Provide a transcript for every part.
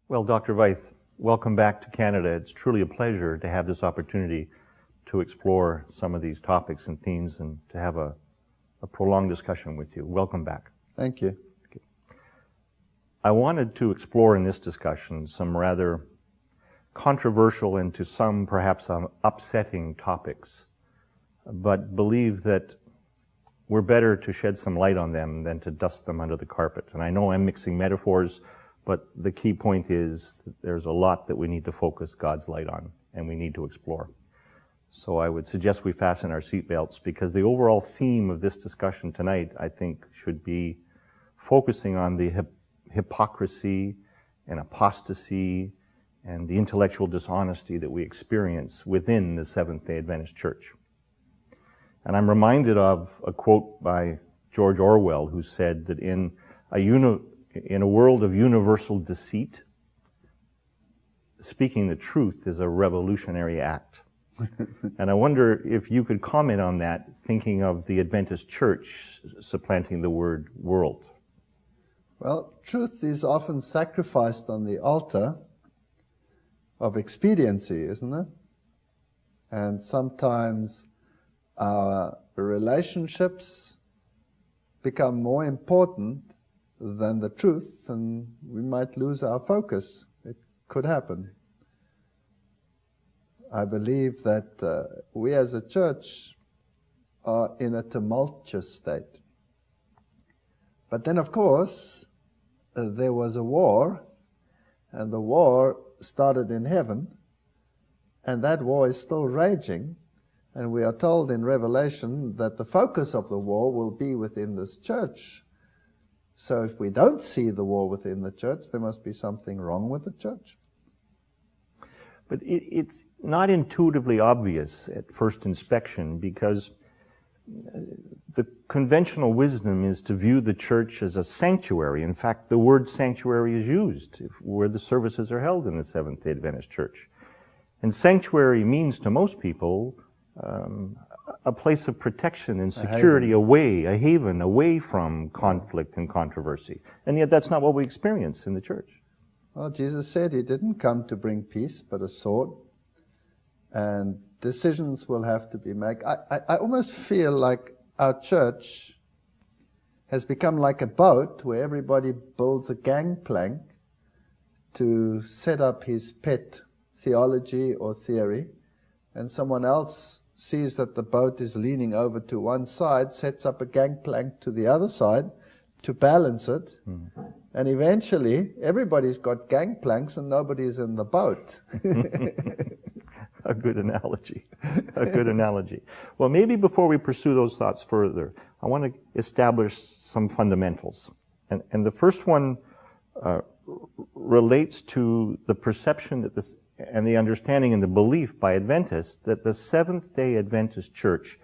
Well, Dr. Veith, welcome back to Canada. It's truly a pleasure to have this opportunity to explore some of these topics and themes and to have a prolonged discussion with you. Welcome back. Thank you. Okay. I wanted to explore in this discussion some rather controversial and to some perhaps upsetting topics, but believe that we're better to shed some light on them than to dust them under the carpet. And I know I'm mixing metaphors, but the key point is that there's a lot that we need to focus God's light on and we need to explore. So I would suggest we fasten our seatbelts, because the overall theme of this discussion tonight, I think, should be focusing on the hypocrisy and apostasy and the intellectual dishonesty that we experience within the Seventh-day Adventist Church. And I'm reminded of a quote by George Orwell, who said that in a world of universal deceit, speaking the truth is a revolutionary act. And I wonder if you could comment on that, thinking of the Adventist Church supplanting the word world. Well, truth is often sacrificed on the altar of expediency, isn't it? And sometimes our relationships become more important than the truth, and we might lose our focus. It could happen. I believe that we as a church are in a tumultuous state. But then, of course, there was a war, and the war started in heaven, and that war is still raging, and we are told in Revelation that the focus of the war will be within this church. So if we don't see the war within the church, there must be something wrong with the church. But it's not intuitively obvious at first inspection, because the conventional wisdom is to view the church as a sanctuary. In fact, the word sanctuary is used where the services are held in the Seventh-day Adventist Church. And sanctuary means to most people a place of protection and security, a haven away from conflict and controversy. And yet that's not what we experience in the church. Well, Jesus said he didn't come to bring peace, but a sword. And decisions will have to be made. I almost feel like our church has become like a boat where everybody builds a gangplank to set up his pet theology or theory, and someone else sees that the boat is leaning over to one side, sets up a gangplank to the other side to balance it, and eventually everybody's got gangplanks and nobody's in the boat. A good analogy. A good analogy. Well, maybe before we pursue those thoughts further, I want to establish some fundamentals. And the first one relates to the perception that and the understanding and the belief by Adventists that the Seventh-day Adventist Church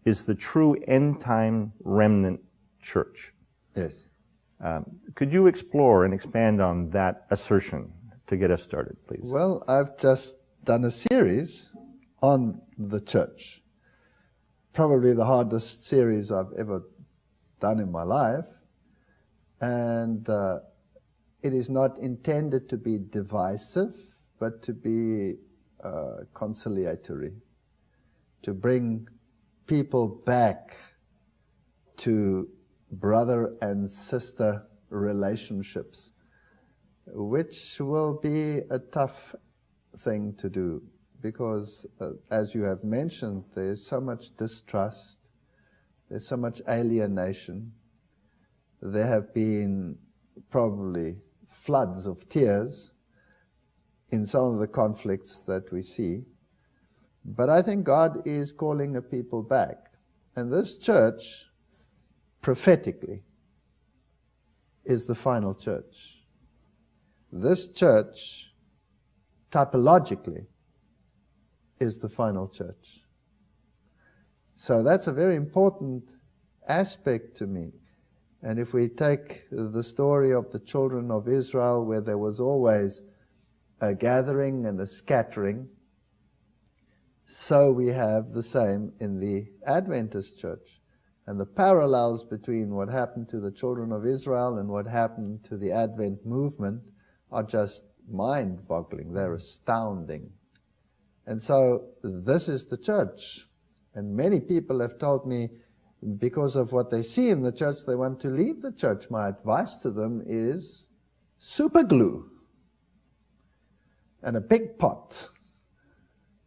is the true end-time remnant church. Yes. Could you explore and expand on that assertion to get us started, please? Well, I've just done a series on the church. Probably the hardest series I've ever done in my life. And it is not intended to be divisive, but to be conciliatory, to bring people back to brother and sister relationships, which will be a tough thing to do because, as you have mentioned, there's so much distrust, there's so much alienation. There have been probably floods of tears in some of the conflicts that we see. But I think God is calling a people back. And this church, prophetically, is the final church. This church, typologically, is the final church. So that's a very important aspect to me. And if we take the story of the children of Israel, where there was always a gathering and a scattering, so we have the same in the Adventist church. And the parallels between what happened to the children of Israel and what happened to the Advent movement are just mind-boggling. They're astounding. And so this is the church. And many people have told me, because of what they see in the church, they want to leave the church. My advice to them is super glue and a big pot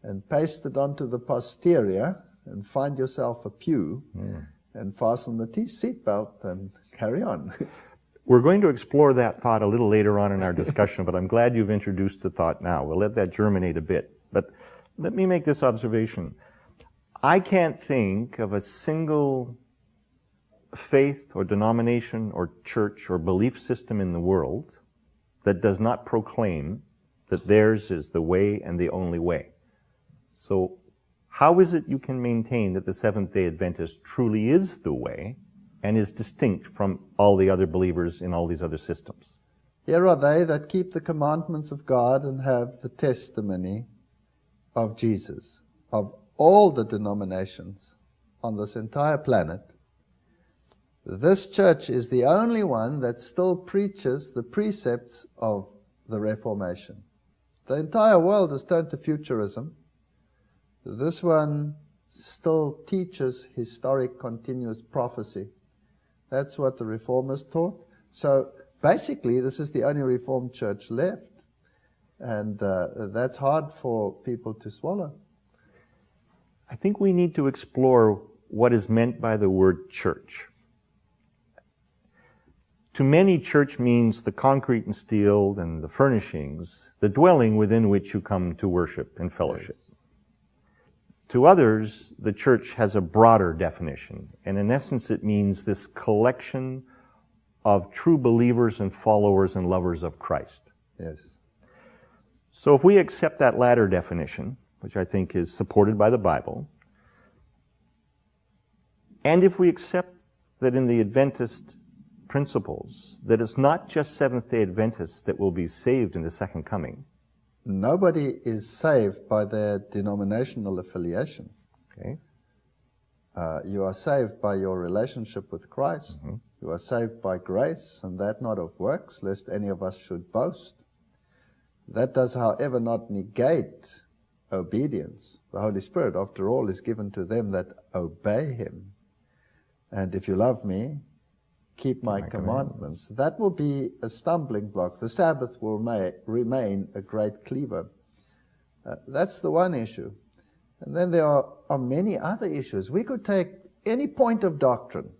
and paste it onto the posterior and find yourself a pew and fasten the seatbelt and carry on. We're going to explore that thought a little later on in our discussion, but I'm glad you've introduced the thought now. We'll let that germinate a bit. But let me make this observation. I can't think of a single faith or denomination or church or belief system in the world that does not proclaim that theirs is the way and the only way. So how is it you can maintain that the Seventh-day Adventist truly is the way and is distinct from all the other believers in all these other systems? Here are they that keep the commandments of God and have the testimony of Jesus. Of all the denominations on this entire planet, this church is the only one that still preaches the precepts of the Reformation. The entire world has turned to futurism. This one still teaches historic continuous prophecy. That's what the Reformers taught. So basically, this is the only Reformed church left. And that's hard for people to swallow. I think we need to explore what is meant by the word church. To many, church means the concrete and steel and the furnishings, the dwelling within which you come to worship and fellowship. Yes. To others, the church has a broader definition, and in essence it means this collection of true believers and followers and lovers of Christ. Yes. So if we accept that latter definition, which I think is supported by the Bible, and if we accept that in the Adventist principles, that it's not just Seventh-day Adventists that will be saved in the second coming. Nobody is saved by their denominational affiliation. Okay. You are saved by your relationship with Christ. Mm-hmm. You are saved by grace, and that not of works, lest any of us should boast. That does, however, not negate obedience. The Holy Spirit, after all, is given to them that obey Him. And if you love me, keep my commandments. That will be a stumbling block. The Sabbath will remain a great cleaver. That's the one issue. And then there are many other issues. We could take any point of doctrine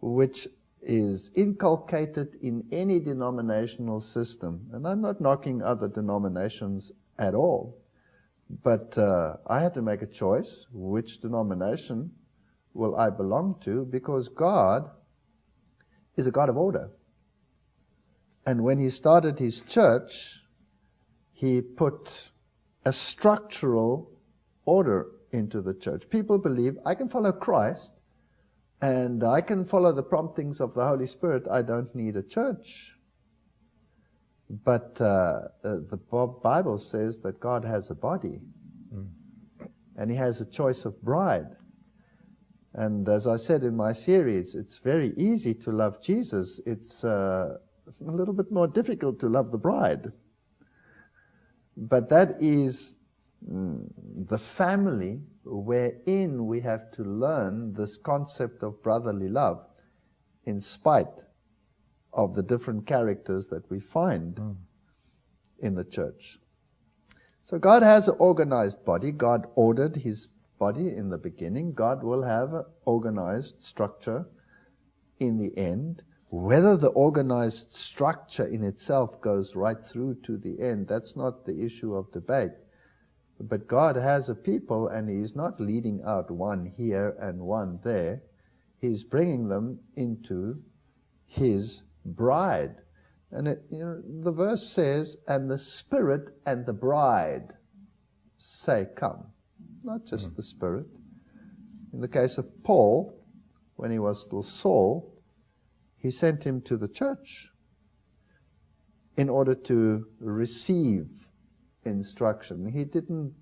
which is inculcated in any denominational system. And I'm not knocking other denominations at all. But I had to make a choice. Which denomination will I belong to? Because God is a God of order. And when He started His church, He put a structural order into the church. People believe, I can follow Christ, and I can follow the promptings of the Holy Spirit. I don't need a church. But the Bible says that God has a body, and He has a choice of bride. And as I said in my series, it's very easy to love Jesus. It's a little bit more difficult to love the bride. But that is the family wherein we have to learn this concept of brotherly love in spite of the different characters that we find in the church. So God has an organized body. God ordered His body in the beginning. God will have an organized structure in the end. Whether the organized structure in itself goes right through to the end, that's not the issue of debate. But God has a people, and He's not leading out one here and one there. He's bringing them into His bride. And the verse says, and the Spirit and the bride say, come. Not just the Spirit. In the case of Paul, when he was still Saul, He sent him to the church in order to receive instruction. He didn't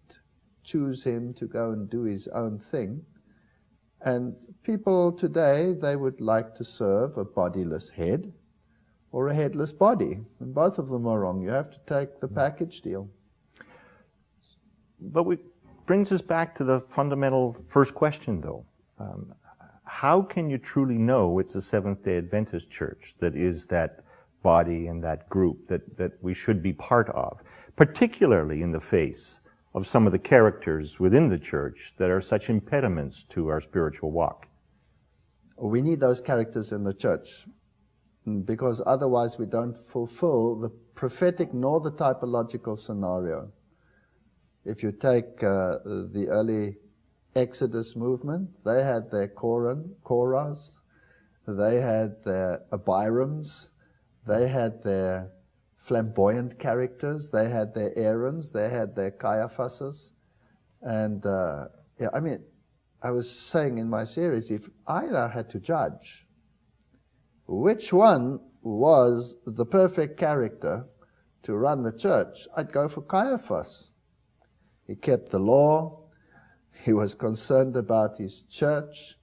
choose him to go and do his own thing. And people today, they would like to serve a bodiless head, or a headless body. And both of them are wrong. You have to take the package deal. But it brings us back to the fundamental first question, though. How can you truly know it's a Seventh-day Adventist church that is that body and that group that we should be part of, particularly in the face of some of the characters within the church that are such impediments to our spiritual walk? We need those characters in the church, because otherwise we don't fulfill the prophetic nor the typological scenario. If you take the early Exodus movement, they had their Korahs, they had their Abirams, they had their flamboyant characters, they had their Aarons, they had their Caiaphases. And yeah, I mean, I was saying in my series, if I now had to judge which one was the perfect character to run the church, I'd go for Caiaphas. He kept the law. He was concerned about his church.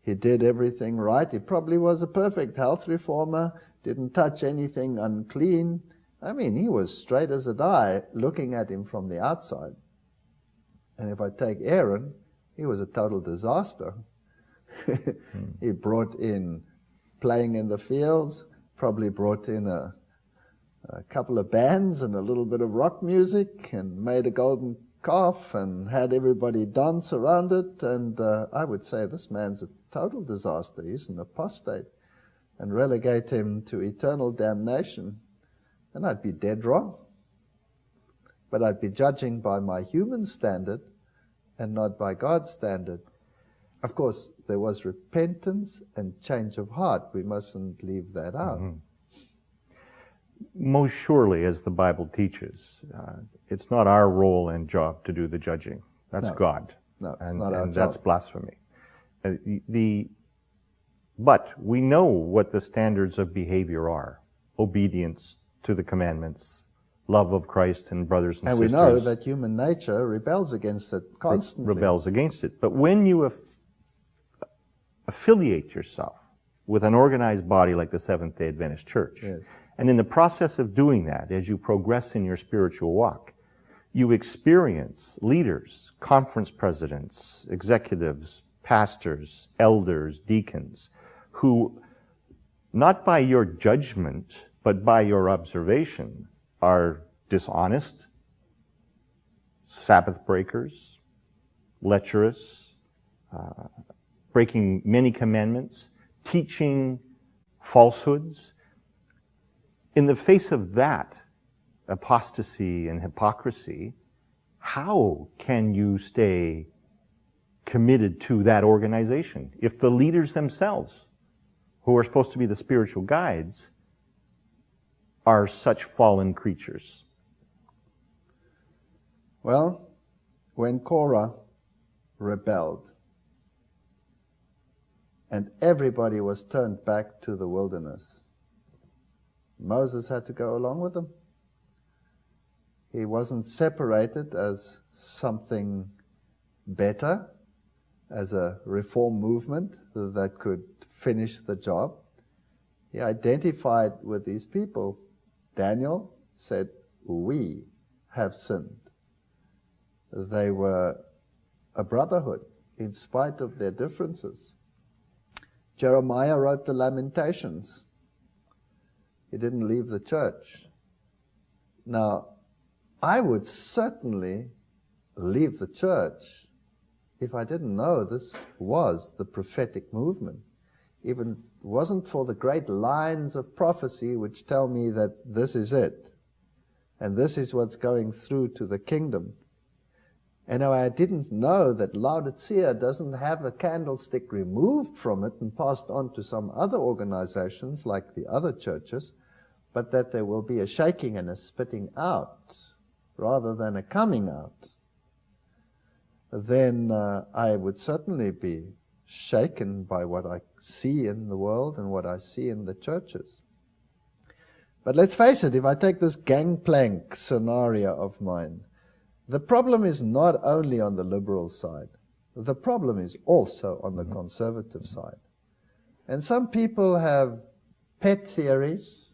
He did everything right. He probably was a perfect health reformer, didn't touch anything unclean. I mean, he was straight as a die looking at him from the outside. And if I take Aaron, he was a total disaster. He brought in playing in the fields, probably brought in a couple of bands and a little bit of rock music and made a golden calf and had everybody dance around it. And I would say this man's a total disaster. He's an apostate, and relegate him to eternal damnation. And I'd be dead wrong. But I'd be judging by my human standard and not by God's standard. Of course, there was repentance and change of heart. We mustn't leave that out. Mm-hmm. Most surely, as the Bible teaches, it's not our role and job to do the judging. That's God. No, it's not our and job. That's blasphemy. But we know what the standards of behavior are. Obedience to the commandments, love of Christ and brothers and sisters. And we know that human nature rebels against it constantly. Rebels against it. But when you affiliate yourself with an organized body like the Seventh-day Adventist Church, yes. And in the process of doing that, as you progress in your spiritual walk, you experience leaders, conference presidents, executives, pastors, elders, deacons, who, not by your judgment, but by your observation, are dishonest, Sabbath breakers, lecherous, breaking many commandments, teaching falsehoods. In the face of that apostasy and hypocrisy, how can you stay committed to that organization if the leaders themselves, who are supposed to be the spiritual guides, are such fallen creatures? Well, when Korah rebelled and everybody was turned back to the wilderness, Moses had to go along with them. He wasn't separated as something better, as a reform movement that could finish the job. He identified with these people. Daniel said, "We have sinned." They were a brotherhood in spite of their differences. Jeremiah wrote the Lamentations. He didn't leave the church. Now, I would certainly leave the church if I didn't know this was the prophetic movement. Even it wasn't for the great lines of prophecy which tell me that this is it, and this is what's going through to the kingdom. And I didn't know that Laodicea doesn't have a candlestick removed from it and passed on to some other organizations like the other churches, but that there will be a shaking and a spitting out rather than a coming out. Then I would certainly be shaken by what I see in the world and what I see in the churches. But let's face it, if I take this gangplank scenario of mine, the problem is not only on the liberal side. The problem is also on the conservative side. And some people have pet theories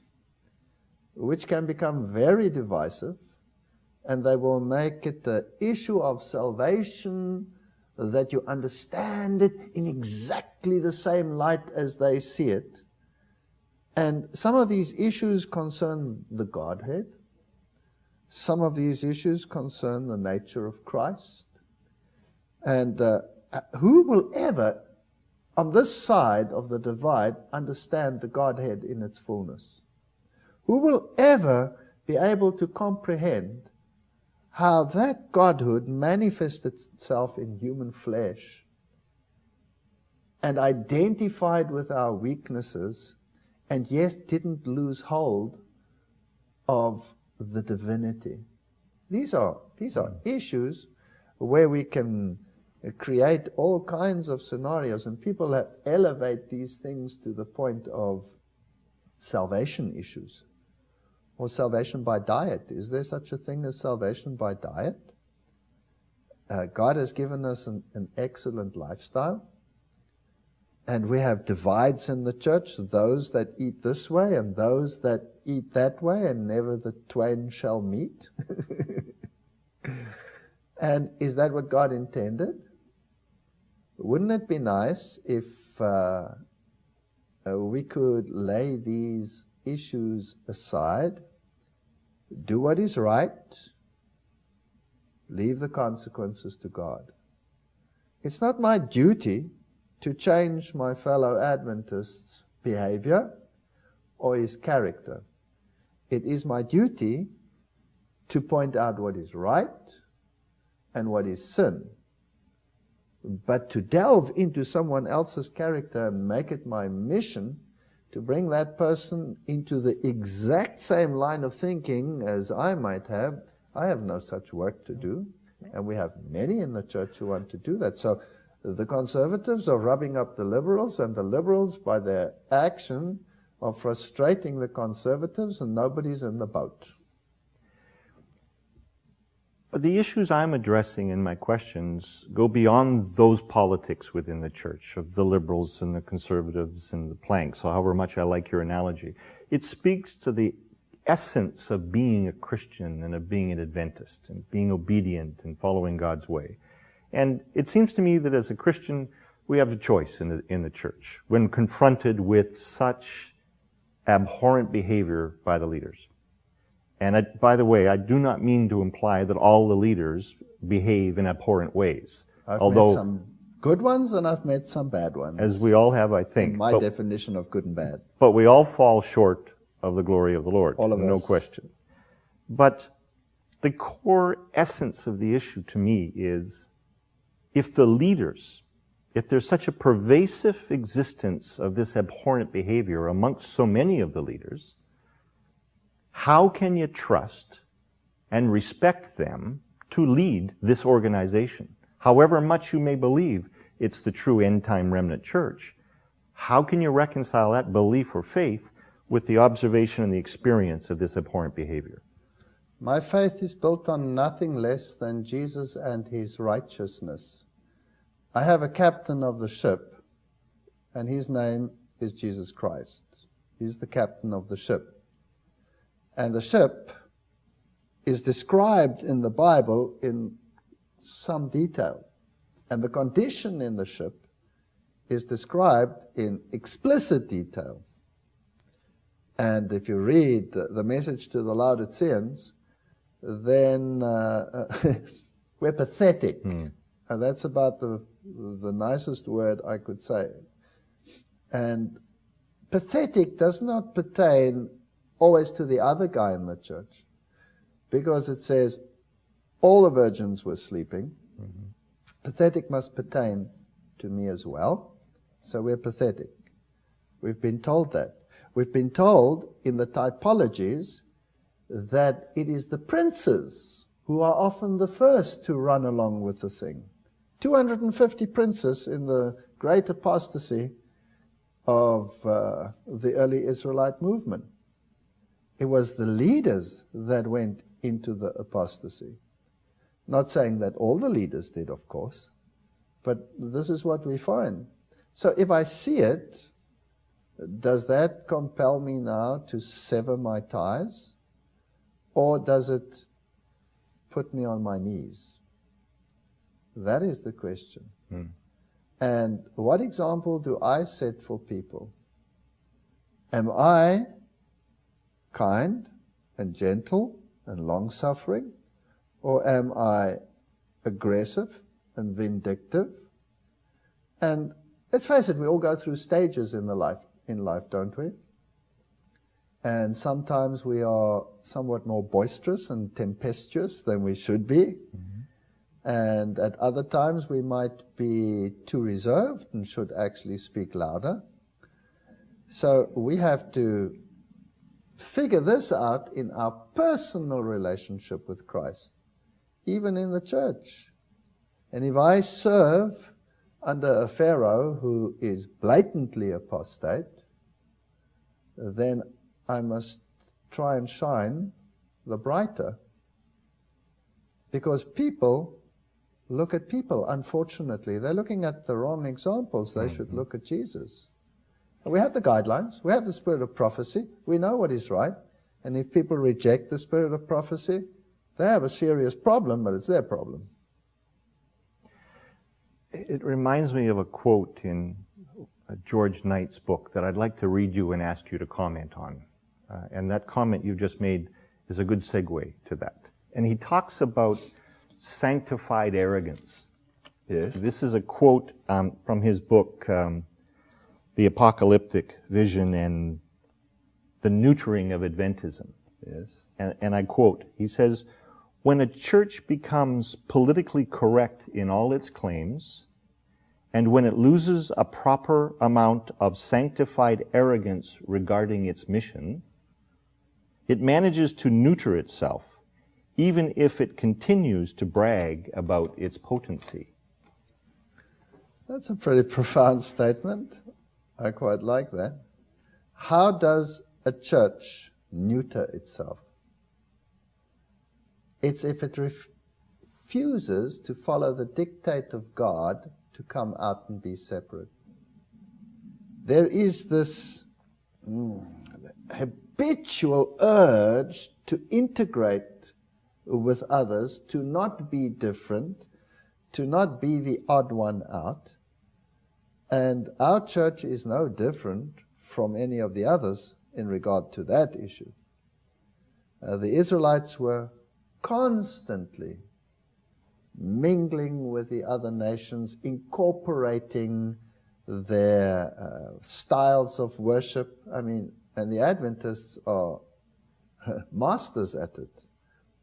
which can become very divisive, and they will make it an issue of salvation, that you understand it in exactly the same light as they see it. And some of these issues concern the Godhead. Some of these issues concern the nature of Christ. And who will ever, on this side of the divide, understand the Godhead in its fullness? Who will ever be able to comprehend how that Godhood manifested itself in human flesh and identified with our weaknesses, and yet didn't lose hold of the divinity? These are issues where we can create all kinds of scenarios, and people elevate these things to the point of salvation issues. Or salvation by diet. Is there such a thing as salvation by diet? God has given us an excellent lifestyle. And we have divides in the church, those that eat this way and those that eat that way, and never the twain shall meet. And is that what God intended? Wouldn't it be nice if we could lay these issues aside, do what is right, leave the consequences to God? It's not my duty to change my fellow Adventists' behavior or his character. It is my duty to point out what is right and what is sin. But to delve into someone else's character and make it my mission to bring that person into the exact same line of thinking as I might have, I have no such work to do. And we have many in the church who want to do that. So the conservatives are rubbing up the liberals, and the liberals, by their action, are frustrating the conservatives, and nobody's in the boat. But the issues I'm addressing in my questions go beyond those politics within the church, of the liberals and the conservatives and the planks, so however much I like your analogy. It speaks to the essence of being a Christian and of being an Adventist and being obedient and following God's way. And it seems to me that as a Christian, we have a choice in the church when confronted with such abhorrent behavior by the leaders. And by the way, I do not mean to imply that all the leaders behave in abhorrent ways. I've met some good ones and I've met some bad ones. As we all have, I think. In my definition of good and bad. But we all fall short of the glory of the Lord. All of us. No question. But the core essence of the issue to me is, if the leaders, if there's such a pervasive existence of this abhorrent behavior amongst so many of the leaders, how can you trust and respect them to lead this organization? However much you may believe it's the true end-time remnant church, how can you reconcile that belief or faith with the observation and the experience of this abhorrent behavior? My faith is built on nothing less than Jesus and his righteousness. I have a captain of the ship, and his name is Jesus Christ. He's the captain of the ship. And the ship is described in the Bible in some detail. And the condition in the ship is described in explicit detail. And if you read the message to the Laodiceans, then we're pathetic. And that's about the nicest word I could say. And pathetic does not pertain always to the other guy in the church, because it says all the virgins were sleeping. Pathetic must pertain to me as well. So we're pathetic. We've been told that. We've been told in the typologies that it is the princes who are often the first to run along with the thing. 250 princes in the great apostasy of the early Israelite movement. It was the leaders that went into the apostasy. Not saying that all the leaders did, of course, but this is what we find. So if I see it, does that compel me now to sever my ties? Or does it put me on my knees? That is the question. And what example do I set for people? Am I kind and gentle and long-suffering? Or am I aggressive and vindictive? And let's face it, we all go through stages in life, don't we? And sometimes we are somewhat more boisterous and tempestuous than we should be. And at other times we might be too reserved and should actually speak louder. So we have to figure this out in our personal relationship with Christ, even in the church. And if I serve under a Pharaoh who is blatantly apostate, then I must try and shine the brighter. Because people look at people, unfortunately. They're looking at the wrong examples. They should look at Jesus. And we have the guidelines. We have the spirit of prophecy. We know what is right. And if people reject the spirit of prophecy, they have a serious problem, but it's their problem. It reminds me of a quote in George Knight's book that I'd like to read you and ask you to comment on. And that comment you just made is a good segue to that. And he talks about sanctified arrogance. Yes. This is a quote from his book, The Apocalyptic Vision and the Neutering of Adventism. Yes. And I quote, he says, "When a church becomes politically correct in all its claims, and when it loses a proper amount of sanctified arrogance regarding its mission, it manages to neuter itself, even if it continues to brag about its potency." That's a pretty profound statement. I quite like that. How does a church neuter itself? It's if it refuses to follow the dictate of God to come out and be separate. There is this habitual urge to integrate with others, to not be different, to not be the odd one out. And our church is no different from any of the others in regard to that issue. The Israelites were constantly mingling with the other nations, incorporating their styles of worship. I mean, and the Adventists are masters at it,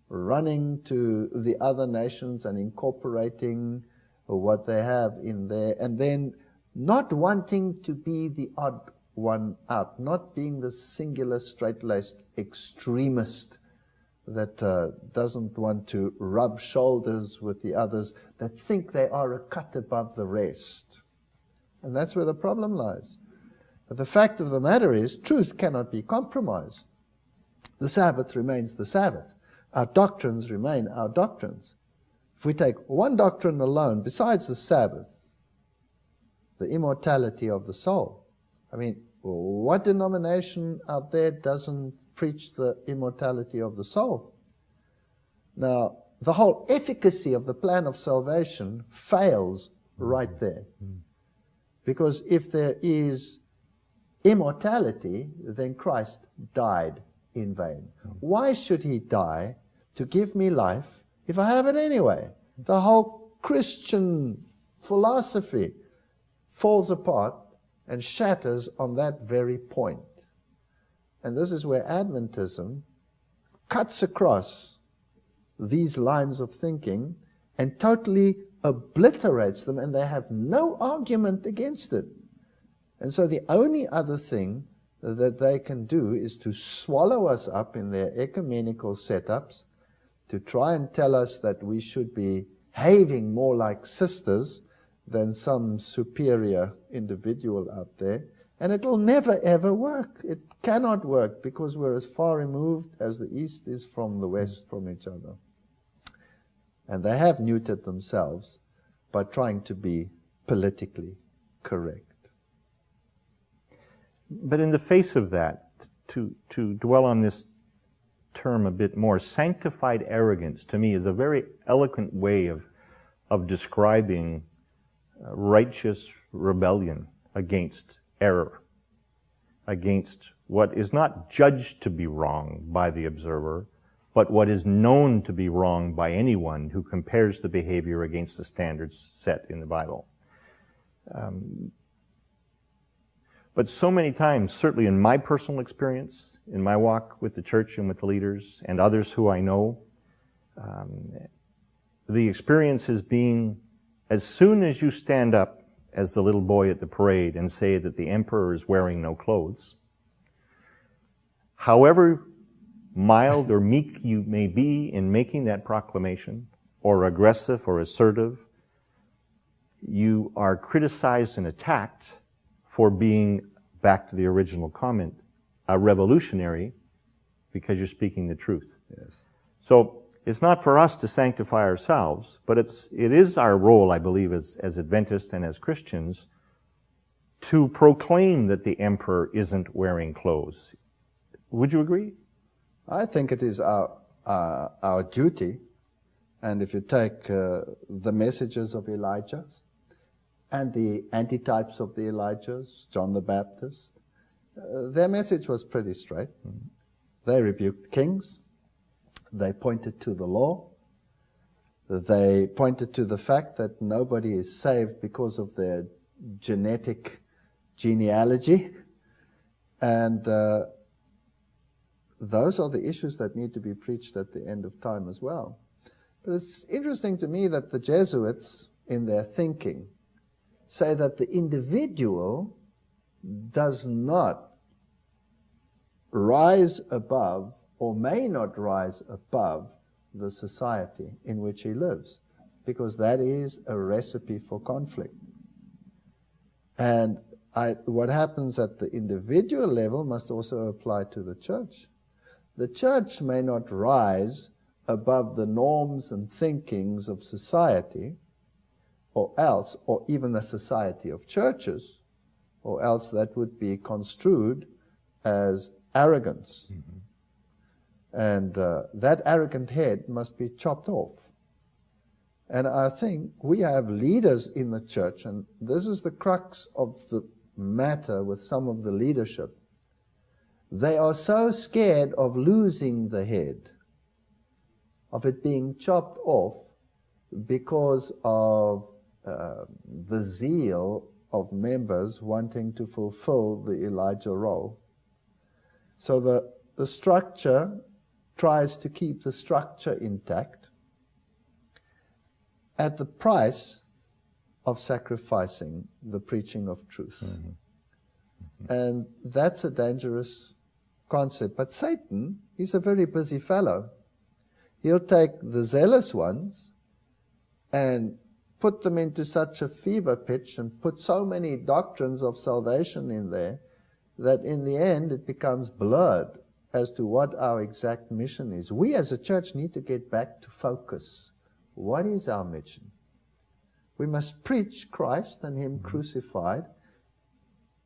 running to the other nations and incorporating what they have in there, and then not wanting to be the odd one out, not being the singular, straight-laced extremist that doesn't want to rub shoulders with the others, that think they are a cut above the rest. And that's where the problem lies. But the fact of the matter is, truth cannot be compromised. The Sabbath remains the Sabbath. Our doctrines remain our doctrines. If we take one doctrine alone, besides the Sabbath, the immortality of the soul. I mean, what denomination out there doesn't preach the immortality of the soul? Now, the whole efficacy of the plan of salvation fails right there. Because if there is immortality, then Christ died in vain. Why should he die to give me life if I have it anyway? The whole Christian philosophy falls apart and shatters on that very point. And this is where Adventism cuts across these lines of thinking and totally obliterates them, and they have no argument against it. And so the only other thing that they can do is to swallow us up in their ecumenical setups, to try and tell us that we should be behaving more like sisters than some superior individual out there. And it will never, ever work. It cannot work, because we're as far removed as the East is from the West from each other. And they have neutered themselves by trying to be politically correct. But in the face of that, to dwell on this term a bit more, sanctified arrogance to me is a very eloquent way of describing righteous rebellion against error, against what is not judged to be wrong by the observer, but what is known to be wrong by anyone who compares the behavior against the standards set in the Bible. But so many times, certainly in my personal experience, in my walk with the church and with the leaders and others who I know, the experience has been, as soon as you stand up as the little boy at the parade and say that the emperor is wearing no clothes, however mild or meek you may be in making that proclamation, or aggressive or assertive, you are criticized and attacked for being, back to the original comment, a revolutionary because you're speaking the truth. Yes. So it's not for us to sanctify ourselves, but it is our role, I believe, as Adventists and as Christians, to proclaim that the emperor isn't wearing clothes. Would you agree? I think it is our duty. And if you take the messages of Elijah and the antitypes of the Elijahs, John the Baptist, their message was pretty straight. Mm-hmm. They rebuked kings. They pointed to the law. They pointed to the fact that nobody is saved because of their genetic genealogy. And those are the issues that need to be preached at the end of time as well. But it's interesting to me that the Jesuits, in their thinking, say that the individual does not rise above or may not rise above the society in which he lives, because that is a recipe for conflict. And what happens at the individual level must also apply to the church. The church may not rise above the norms and thinkings of society, or even the society of churches, or else that would be construed as arrogance. Mm-hmm. And that arrogant head must be chopped off. And I think we have leaders in the church, and this is the crux of the matter with some of the leadership. They are so scared of losing the head, of it being chopped off, because of the zeal of members wanting to fulfill the Elijah role. So the structure tries to keep the structure intact at the price of sacrificing the preaching of truth. Mm-hmm. Mm-hmm. And that's a dangerous concept. But Satan, he's a very busy fellow. He'll take the zealous ones and put them into such a fever pitch and put so many doctrines of salvation in there that in the end it becomes blurred as to what our exact mission is. We as a church need to get back to focus. What is our mission? We must preach Christ and Him crucified,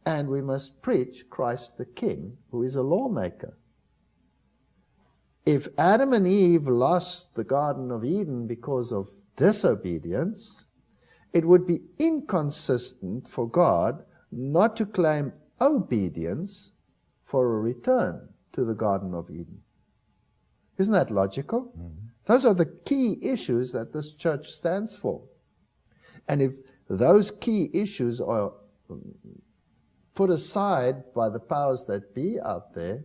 and we must preach Christ the King, who is a lawmaker. If Adam and Eve lost the Garden of Eden because of disobedience, it would be inconsistent for God not to claim obedience for a return to the Garden of Eden. Isn't that logical? Mm-hmm. Those are the key issues that this church stands for. And if those key issues are put aside by the powers that be out there,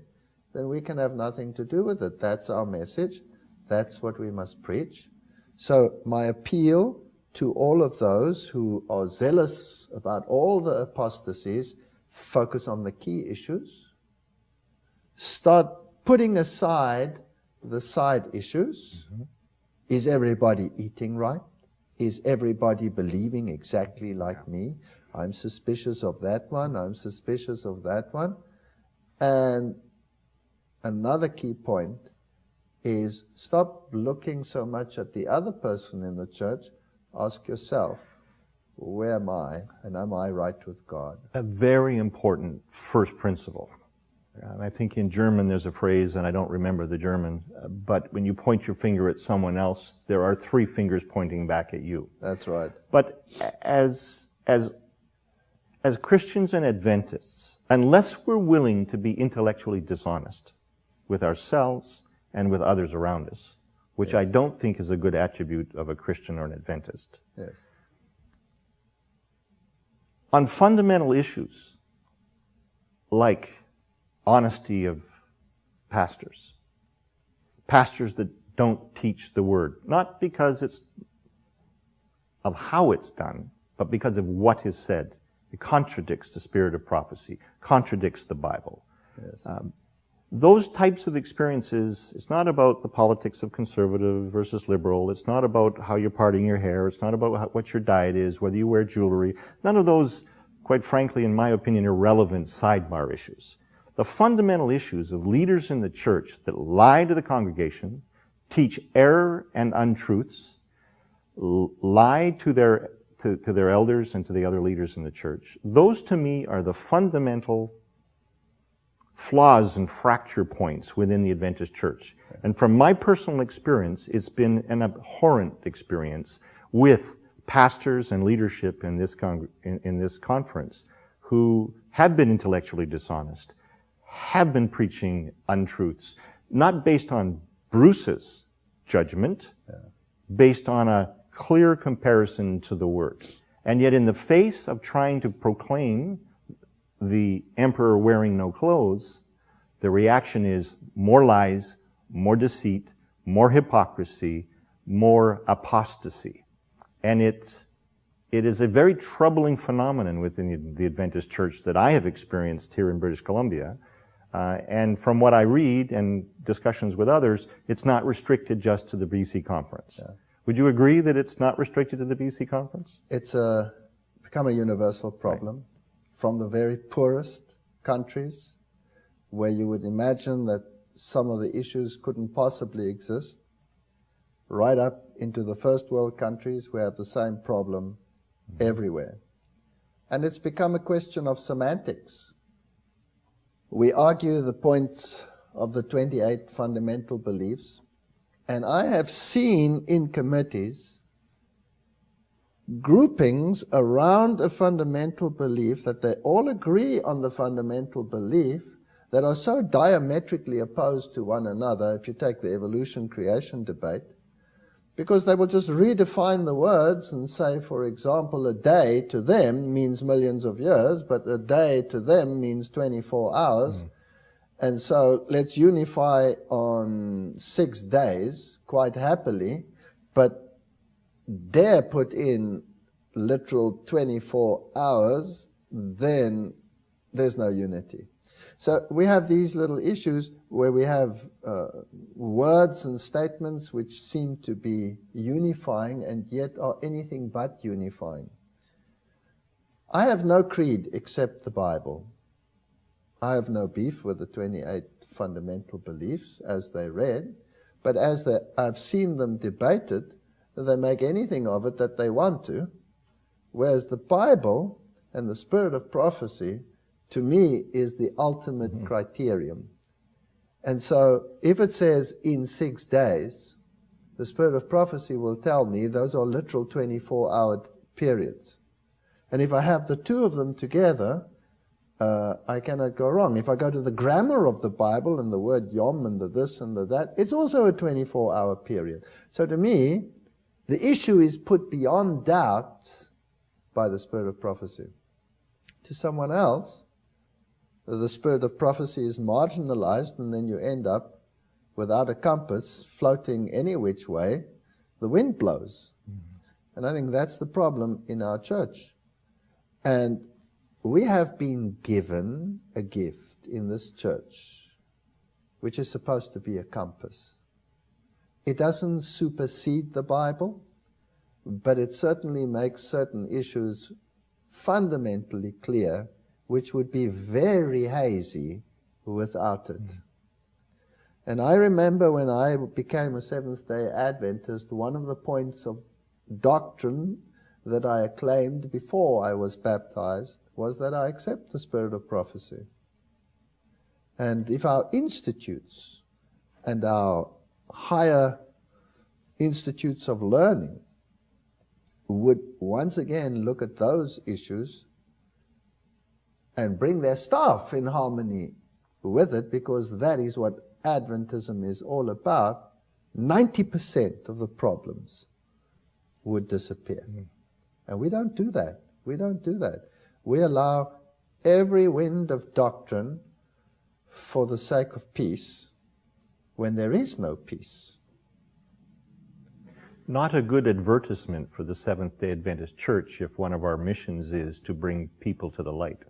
then we can have nothing to do with it. That's our message. That's what we must preach. So my appeal to all of those who are zealous about all the apostasies, focus on the key issues. Start putting aside the side issues. Mm-hmm. Is everybody eating right? Is everybody believing exactly like me? I'm suspicious of that one. I'm suspicious of that one. And another key point is stop looking so much at the other person in the church. Ask yourself, where am I, and am I right with God? A very important first principle. I think in German there's a phrase, and I don't remember the German, but when you point your finger at someone else, there are 3 fingers pointing back at you. That's right. But as Christians and Adventists, unless we're willing to be intellectually dishonest with ourselves and with others around us, which I don't think is a good attribute of a Christian or an Adventist. Yes. On fundamental issues like honesty of pastors that don't teach the word, not because it's of how it's done, but because of what is said. It contradicts the spirit of prophecy, contradicts the Bible. Yes. Those types of experiences, it's not about the politics of conservative versus liberal. It's not about how you're parting your hair. It's not about what your diet is, whether you wear jewelry. None of those, quite frankly, in my opinion, irrelevant sidebar issues. The fundamental issues of leaders in the church that lie to the congregation, teach error and untruths, lie to their elders and to the other leaders in the church, those to me are the fundamental flaws and fracture points within the Adventist church. And from my personal experience, it's been an abhorrent experience with pastors and leadership in this conference who have been intellectually dishonest, have been preaching untruths, not based on Bruce's judgment, based on a clear comparison to the Word. And yet in the face of trying to proclaim the emperor wearing no clothes, the reaction is more lies, more deceit, more hypocrisy, more apostasy. And it is a very troubling phenomenon within the Adventist church that I have experienced here in British Columbia. And from what I read and discussions with others, it's not restricted just to the BC conference. Yeah. Would you agree that it's not restricted to the BC conference? It's become a universal problem. Right. From the very poorest countries, where you would imagine that some of the issues couldn't possibly exist, right up into the first world countries, we have the same problem everywhere. And it's become a question of semantics. We argue the points of the 28 fundamental beliefs, and I have seen in committees groupings around a fundamental belief that they all agree on the fundamental belief that are so diametrically opposed to one another, if you take the evolution-creation debate, because they will just redefine the words and say, for example, a day to them means millions of years, but a day to them means 24 hours. And so let's unify on 6 days quite happily, but dare put in literal 24 hours, then there's no unity. So we have these little issues where we have words and statements which seem to be unifying and yet are anything but unifying. I have no creed except the Bible. I have no beef with the 28 fundamental beliefs as they read, but as I've seen them debated, they make anything of it that they want to, whereas the Bible and the spirit of prophecy, to me, is the ultimate criterion. And so if it says in 6 days, the spirit of prophecy will tell me those are literal 24-hour periods. And if I have the two of them together, I cannot go wrong. If I go to the grammar of the Bible and the word yom and the this and the that, it's also a 24-hour period. So to me, the issue is put beyond doubt by the spirit of prophecy. To someone else, the spirit of prophecy is marginalized, and then you end up without a compass, floating any which way the wind blows. And I think that's the problem in our church. And we have been given a gift in this church, which is supposed to be a compass. It doesn't supersede the Bible, but it certainly makes certain issues fundamentally clear, which would be very hazy without it. And I remember when I became a Seventh-day Adventist, one of the points of doctrine that I acclaimed before I was baptized was that I accept the spirit of prophecy. And if our institutes and our higher institutes of learning would once again look at those issues and bring their staff in harmony with it, because that is what Adventism is all about, 90% of the problems would disappear. And we don't do that. We don't do that. We allow every wind of doctrine for the sake of peace when there is no peace. Not a good advertisement for the Seventh-day Adventist Church if one of our missions is to bring people to the light.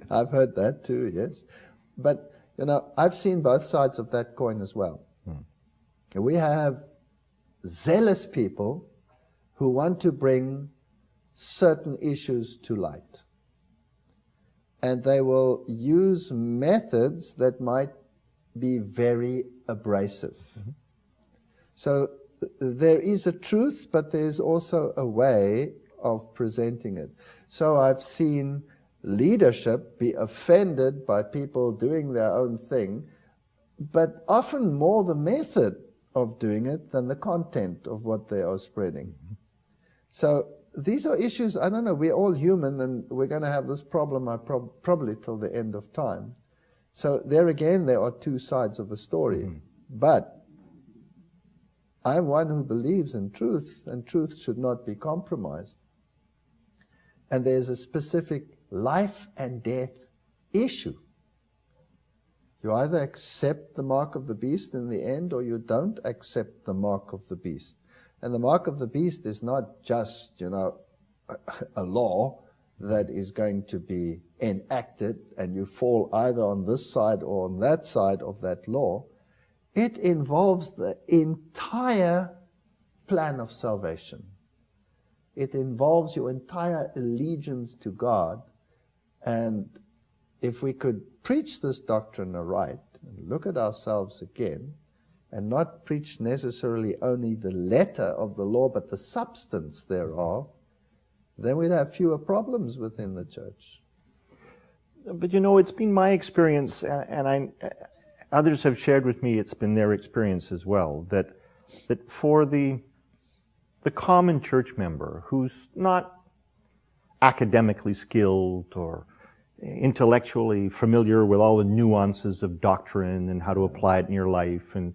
I've heard that too, yes. But, you know, I've seen both sides of that coin as well. We have zealous people who want to bring certain issues to light. And they will use methods that might be very abrasive. So there is a truth, but there's also a way of presenting it. So I've seen leadership be offended by people doing their own thing, but often more the method of doing it than the content of what they are spreading. So these are issues, I don't know, we're all human and we're going to have this problem probably till the end of time. So there again, there are two sides of a story. But I'm one who believes in truth, and truth should not be compromised. And there's a specific life and death issue. You either accept the mark of the beast in the end, or you don't accept the mark of the beast. And the mark of the beast is not just, you know, a law that is going to be enacted and you fall either on this side or on that side of that law. It involves the entire plan of salvation. It involves your entire allegiance to God. And if we could preach this doctrine aright, and look at ourselves again, and not preach necessarily only the letter of the law, but the substance thereof, then we'd have fewer problems within the church. But you know, it's been my experience, and others have shared with me it's been their experience as well, that for the common church member who's not academically skilled or intellectually familiar with all the nuances of doctrine and how to apply it in your life, and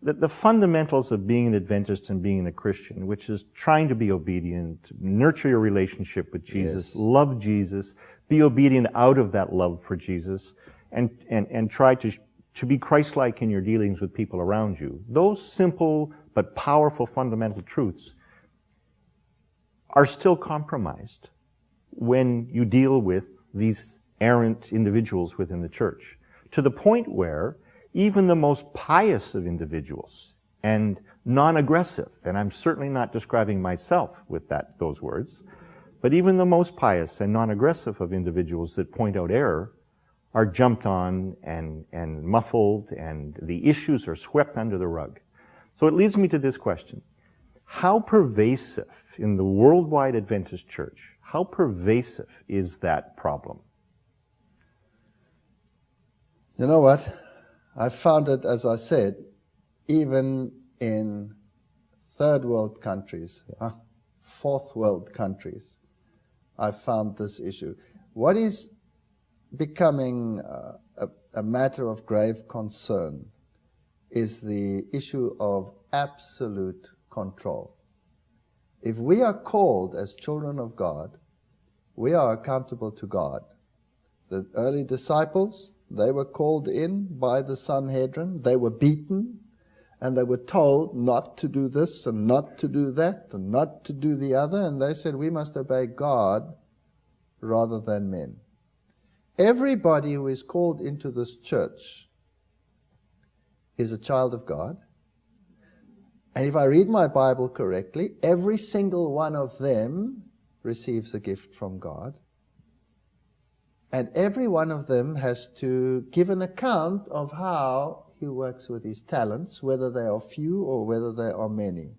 the fundamentals of being an Adventist and being a Christian, which is trying to be obedient, nurture your relationship with Jesus, love Jesus, be obedient out of that love for Jesus, and try to be Christ-like in your dealings with people around you. Those simple but powerful fundamental truths are still compromised when you deal with these errant individuals within the church, to the point where even the most pious of individuals and non-aggressive, and I'm certainly not describing myself with those words, but even the most pious and non-aggressive of individuals that point out error are jumped on and muffled, and the issues are swept under the rug. So it leads me to this question. How pervasive in the worldwide Adventist church, how pervasive is that problem? You know what? I found it, as I said, even in third world countries, fourth world countries, I found this issue. What is becoming a matter of grave concern is the issue of absolute control. If we are called as children of God, we are accountable to God. The early disciples, they were called in by the Sanhedrin. They were beaten, and they were told not to do this and not to do that and not to do the other. And they said, we must obey God rather than men. Everybody who is called into this church is a child of God. And if I read my Bible correctly, every single one of them receives a gift from God. And every one of them has to give an account of how he works with his talents, whether they are few or whether they are many.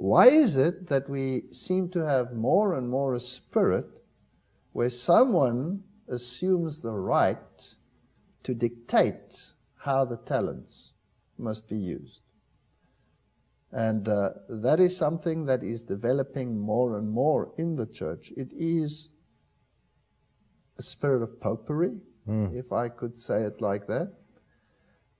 Why is it that we seem to have more and more a spirit where someone assumes the right to dictate how the talents must be used? And that is something that is developing more and more in the church. It is a spirit of popery, if I could say it like that.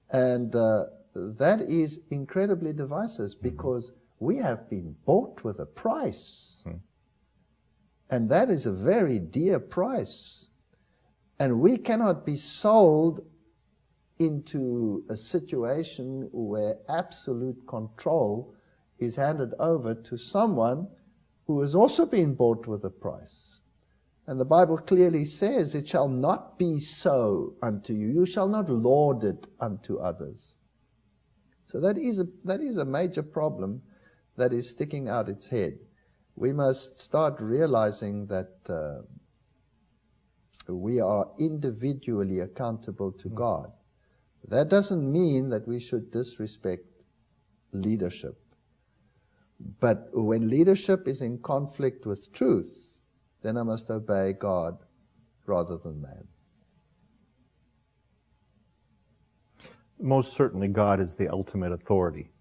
And that is incredibly divisive, because we have been bought with a price. And that is a very dear price. And we cannot be sold into a situation where absolute control is handed over to someone who has also been bought with a price. And the Bible clearly says, it shall not be so unto you. You shall not lord it unto others. So that is a major problem that is sticking out its head. We must start realizing that we are individually accountable to God. That doesn't mean that we should disrespect leadership. But when leadership is in conflict with truth, then I must obey God rather than man. Most certainly God is the ultimate authority.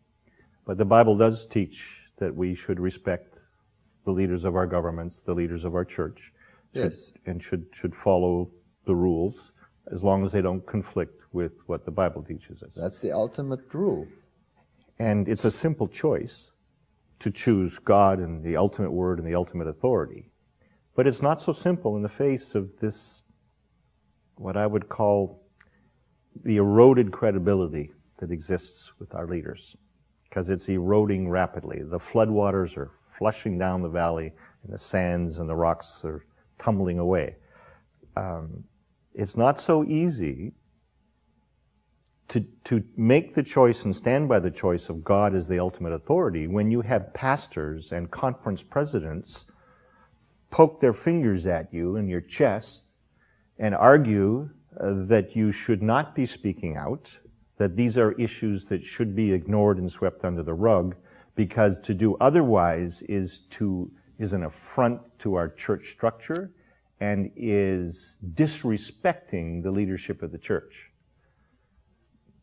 But the Bible does teach that we should respect the leaders of our governments, the leaders of our church, Yes. and should follow the rules as long as they don't conflict with what the Bible teaches us. That's the ultimate rule. And it's a simple choice to choose God and the ultimate word and the ultimate authority. But it's not so simple in the face of this, what I would call the eroded credibility that exists with our leaders, because it's eroding rapidly. The floodwaters are flushing down the valley, and the sands and the rocks are tumbling away. It's not so easy to make the choice and stand by the choice of God as the ultimate authority when you have pastors and conference presidents poke their fingers at you in your chest and argue that you should not be speaking out, that these are issues that should be ignored and swept under the rug, because to do otherwise is an affront to our church structure and is disrespecting the leadership of the church.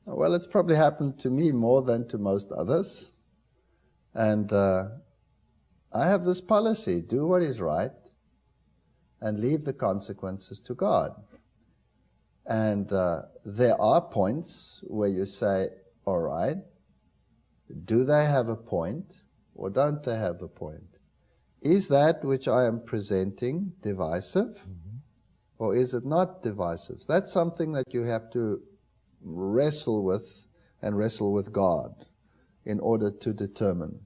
Well, it's probably happened to me more than to most others. And I have this policy: do what is right and leave the consequences to God. And there are points where you say, all right, do they have a point or don't they have a point? Is that which I am presenting divisive, or is it not divisive? That's something that you have to wrestle with and wrestle with God in order to determine.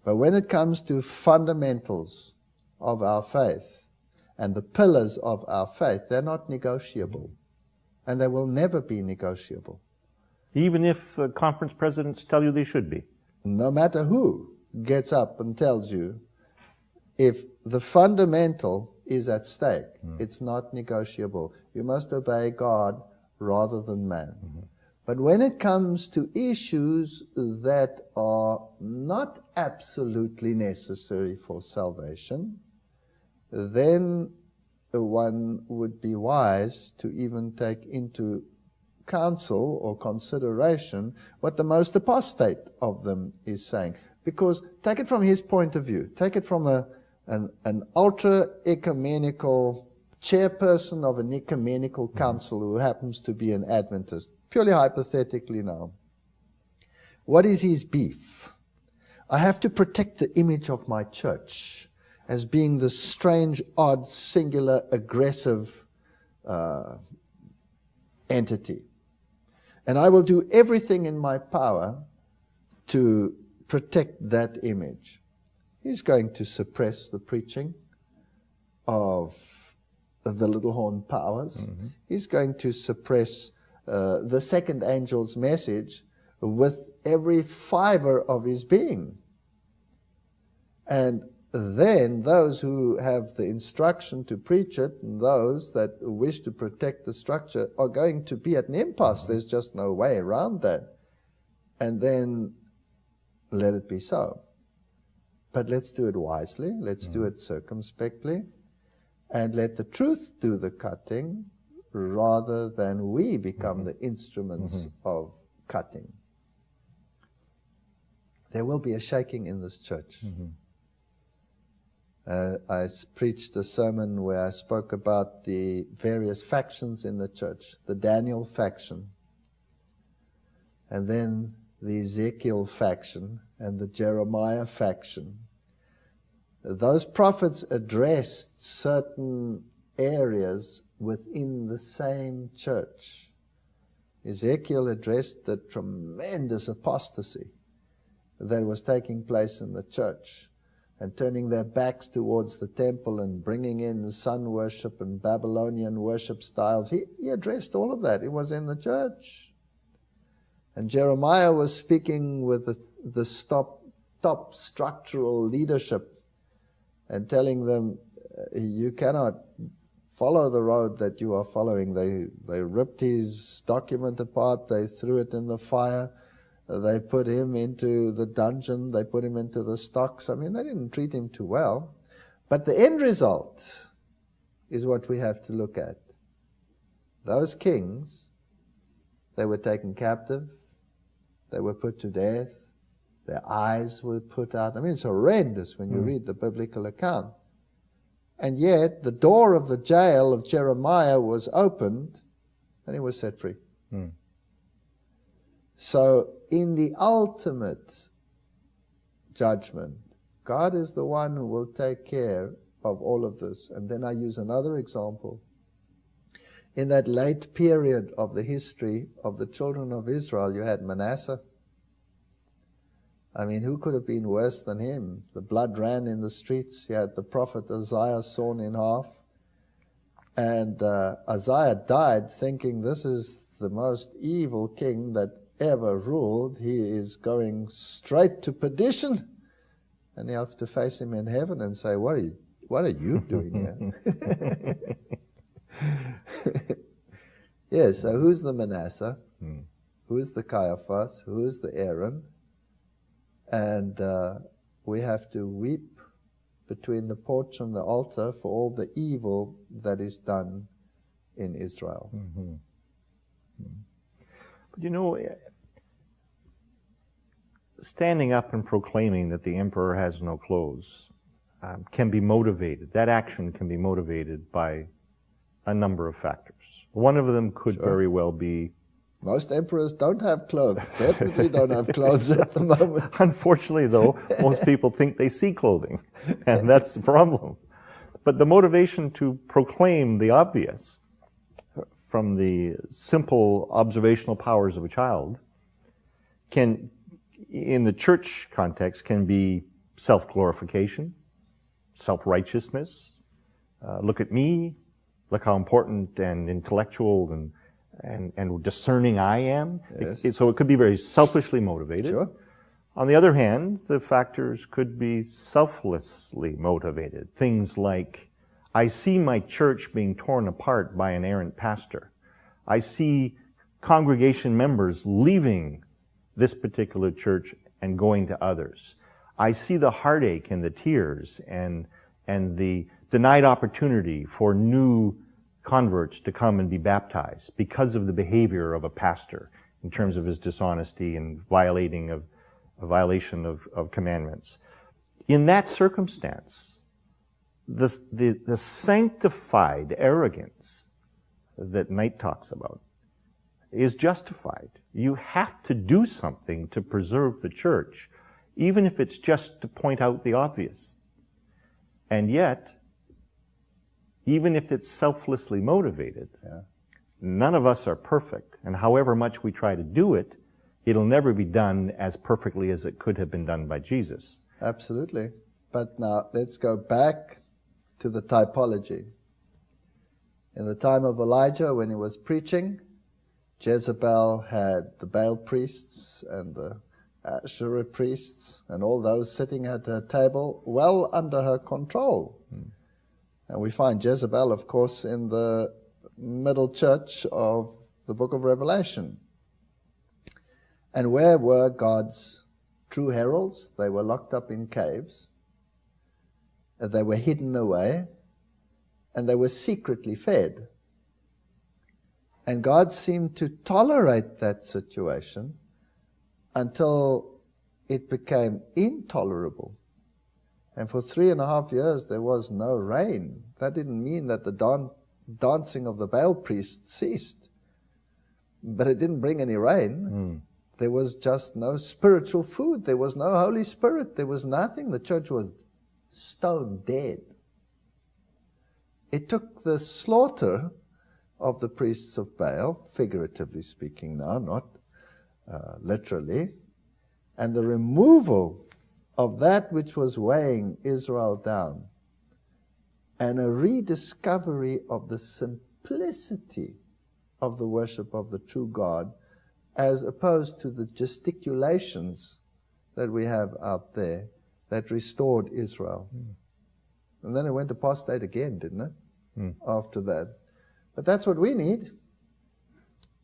But when it comes to fundamentals of our faith and the pillars of our faith, they're not negotiable, and they will never be negotiable. Even if conference presidents tell you they should be. No matter who gets up and tells you, if the fundamental is at stake, it's not negotiable. You must obey God rather than man. But when it comes to issues that are not absolutely necessary for salvation, then one would be wise to even take into counsel or consideration what the most apostate of them is saying. Because take it from his point of view. Take it from an ultra-ecumenical chairperson of an ecumenical council who happens to be an Adventist. Purely hypothetically now. What is his beef? I have to protect the image of my church as being this strange, odd, singular, aggressive entity. And I will do everything in my power to protect that image. He's going to suppress the preaching of the little horn powers. He's going to suppress the second angel's message with every fiber of his being. And then those who have the instruction to preach it and those that wish to protect the structure are going to be at an impasse. There's just no way around that. And then let it be so. But let's do it wisely, let's do it circumspectly, and let the truth do the cutting rather than we become the instruments of cutting. There will be a shaking in this church. I preached a sermon where I spoke about the various factions in the church, the Daniel faction, and then the Ezekiel faction, and the Jeremiah faction. Those prophets addressed certain areas within the same church. Ezekiel addressed the tremendous apostasy that was taking place in the church, and turning their backs towards the temple and bringing in sun worship and Babylonian worship styles. He addressed all of that. It was in the church. And Jeremiah was speaking with the top structural leadership and telling them, you cannot follow the road that you are following. They ripped his document apart, they threw it in the fire, they put him into the dungeon, they put him into the stocks. I mean, they didn't treat him too well. But the end result is what we have to look at. Those kings, they were taken captive, they were put to death, their eyes were put out. I mean, it's horrendous when you read the biblical account. And yet, the door of the jail of Jeremiah was opened, and he was set free. So, in the ultimate judgment, God is the one who will take care of all of this. And then I use another example. In that late period of the history of the children of Israel, you had Manasseh. I mean, who could have been worse than him? The blood ran in the streets. You had the prophet Isaiah sawn in half. And Isaiah died thinking, this is the most evil king that ever ruled. He is going straight to perdition. And you have to face him in heaven and say, what are you doing here? Yeah, so who's the Manasseh? Who's the Caiaphas? Who's the Aaron? And we have to weep between the porch and the altar for all the evil that is done in Israel. But you know, standing up and proclaiming that the emperor has no clothes can be motivated. That action can be motivated by a number of factors. One of them could very well be... Most emperors don't have clothes. Definitely don't have clothes at the moment. Unfortunately, though, most people think they see clothing, and that's the problem. But the motivation to proclaim the obvious from the simple observational powers of a child can, in the church context, can be self-glorification, self-righteousness. Look at me, look how important and intellectual and discerning I am. Yes. So it could be very selfishly motivated. Sure. On the other hand, the factors could be selflessly motivated. Things like, I see my church being torn apart by an errant pastor. I see congregation members leaving this particular church and going to others. I see the heartache and the tears and the denied opportunity for new converts to come and be baptized because of the behavior of a pastor in terms of his dishonesty and violation of commandments. In that circumstance, the sanctified arrogance that Knight talks about is justified. You have to do something to preserve the church, even if it's just to point out the obvious. And yet, even if it's selflessly motivated, none of us are perfect. And however much we try to do it, it'll never be done as perfectly as it could have been done by Jesus. Absolutely. But now let's go back to the typology. In the time of Elijah, when he was preaching, Jezebel had the Baal priests and the Asherah priests and all those sitting at her table well under her control. And we find Jezebel, of course, in the middle church of the book of Revelation. And where were God's true heralds? They were locked up in caves. they were hidden away, and they were secretly fed. And God seemed to tolerate that situation until it became intolerable. And for 3.5 years, there was no rain. That didn't mean that the dancing of the Baal priests ceased. But it didn't bring any rain. There was just no spiritual food. There was no Holy Spirit. There was nothing. The church was stone dead. It took the slaughter of the priests of Baal, figuratively speaking now, not literally, and the removal of that which was weighing Israel down, and a rediscovery of the simplicity of the worship of the true God, as opposed to the gesticulations that we have out there that restored Israel. And then it went apostate again, didn't it? After that. But that's what we need.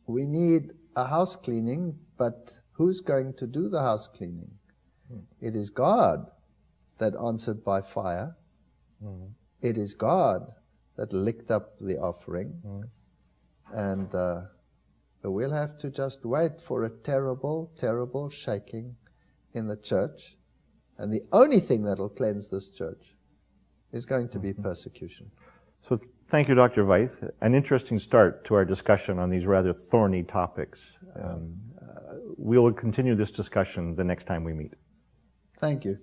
We need a house cleaning, but who's going to do the house cleaning? It is God that answered by fire. It is God that licked up the offering. And we'll have to just wait for a terrible, terrible shaking in the church. And the only thing that will cleanse this church is going to be persecution. So thank you, Dr. Veith. An interesting start to our discussion on these rather thorny topics. We will continue this discussion the next time we meet. Thank you.